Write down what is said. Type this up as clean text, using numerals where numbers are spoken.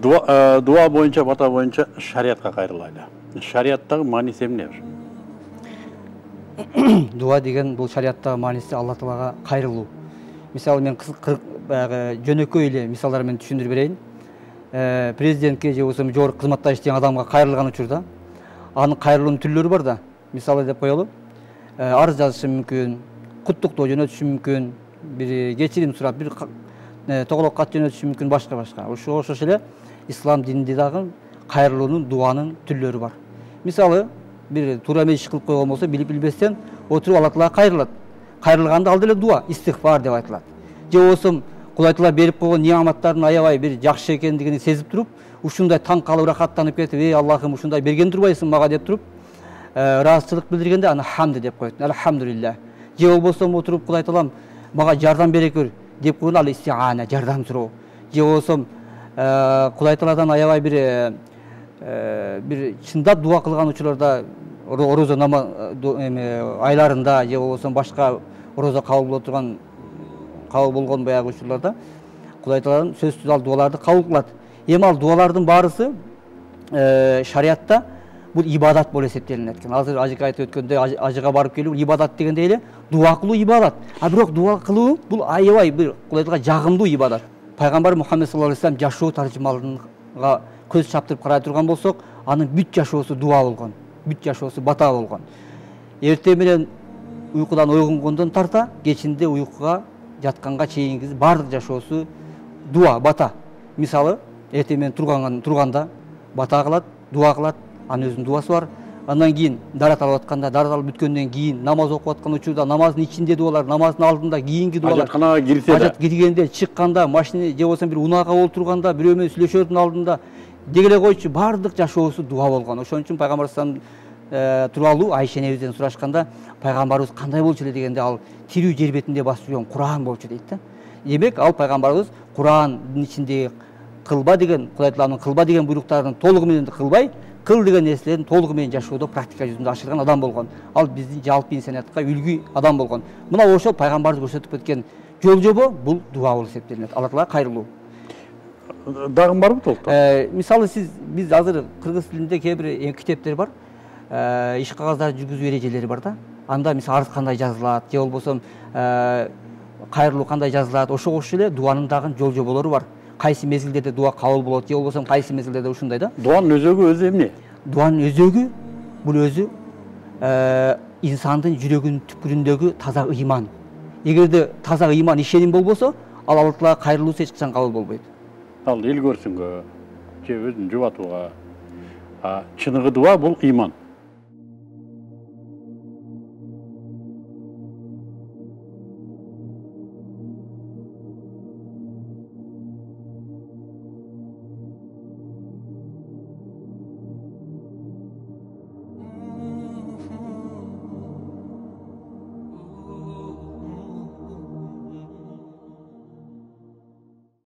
Дуа боюнча, бата боюнча шариатка кайрылайлы. Шариаттагы мааниси эмне? Дуа деген бул шариаттагы мааниси Алла Таалага кайрылуу. Мисалы мен жөнөкөй эле мисалдар менен түшүндүрүп берейин. Президентке же болбосо жогорку кызматта иштеген адамга кайрылган учурда анын кайрылуунун түрлөрү бар да. Мисалы деп коелу. Арыз жазышы мүмкүн, куттуктоо жөнөтүшү мүмкүн, бир кечирим сурап, бир тоголок кат жөнөтүшү мүмкүн, башка. Ошо эле ислам дининде дагы кайрылуунун, дуанын түрлөрү бар. Мисалы, бир туура эмес иш кылып койгон болсо, билип билбестен отуруп Алла Таалага кайрылат. Кайрылганда ал деле дуа, истигфар деп айтылат. Же болбосо Кудай Таала берип койгон неаматтардын аябай бир жакшы экендигин сезип туруп, ушундай таң калып рахаттанып кетип, "Эй Аллахым, ушундай берген турбайсың мага" деп туруп, ыраазычылык билдиргенде аны хамд деп коет. Алхамдулилlah. Же болбосо отуруп Кудай Таалам мага жардам бере көр деп койгон ал истиана, жардам суроо. Же болбосо Кудай Тааладан аябай бир чындап дуа кылган учурларда орозо айларында же болбосо башка орозо кабыл болгон баягы учурларда Кудай Тааладан сөзсүз ал дуаларды кабыл кылат. Эми ал дуалардын баарысы шариатта бул ибадат болуп эсептелинет экен. Азыр ажык айтып өткөндөй ажыга барып келүү ибадат дегенде эле дуа кылуу ибадат. Бирок дуа кылуу бул аябай бир Кудай Таалага жагымдуу ибадат. Пайгамбар Мухаммед саллаллаху алейхи вассалам жашоо таржымалыга көз чаптырып карай турган болсок, анын бүт жашоосу дуа болгон, бүт жашоосу бата болгон. Эртең менен уйкудан ойгонгондон тарта, кечинде уйкуга жатканга чейинки бардык жашоосу дуа, бата. Мисалы, эртең менен турганда бата кылат, дуа кылат, анын өзүнүн дуасы бар. Андан кийин дарат алып атканда, дарат алып бүткөндөн кийин намаз окуп аткан учурда намаздын ичинде дуалар, намаздын алдында кийинки дуалар. Ажатканага кирсе да. Ажат киргенде, чыкканда, машина же болбосо бир унаага отурганда, бирөө менен сүйлөшөрдүн алдында дегеле койчу бардык жашоосу дуа болгон. Ошон үчүн пайгамбар тууралуу Айша энебизден сурашканда, пайгамбарыбыз кандай болчу эле дегенде, ал тирүү жер бетинде басып жүргөн Куран болчу дейт да. Демек, ал пайгамбарыбыз Курандын ичиндеги кылба деген, Кудай Тааланын кылба деген буйруктарын толугу менен кылбай, кыл деген нерселерин толугу менен жашоодо практика жүзүндө ашырган адам болгон. Ал биздин жалпы инсаниятка үлгү адам болгон. Мына ошол пайгамбарыбыз көрсөтүп кеткен жол жобо бул дуа болуп эсептелинет. Алла Таалага кайрылуу. Дагы барбы толуктап? Мисалы биз азыр кыргыз тилинде кээ бир китептер бар. Иш кагаздарды жүргүзүү эрежелери бар да. Анда мисалы арыз кандай жазылат, же болбосо кайрылуу кандай жазылат, ошого эле дуанын дагы жол жоболору бар. Кайсы мезгилдерде дуа кабыл болот, же болбосо кайсы мезгилдерде ушундай да. Дуанын өзөгү эмне? Дуанын өзөгү бул өзү инсандын жүрөгүнүн түпкүрүндөгү таза ыйман. Эгерде таза ыйман, ишеним болбосо, ал Алла Таалага кайрылуусу эч качан кабыл болбойт. Ал эл көрсүнгө, же өзүн жубатууга, чыныгы дуа бул ыйман.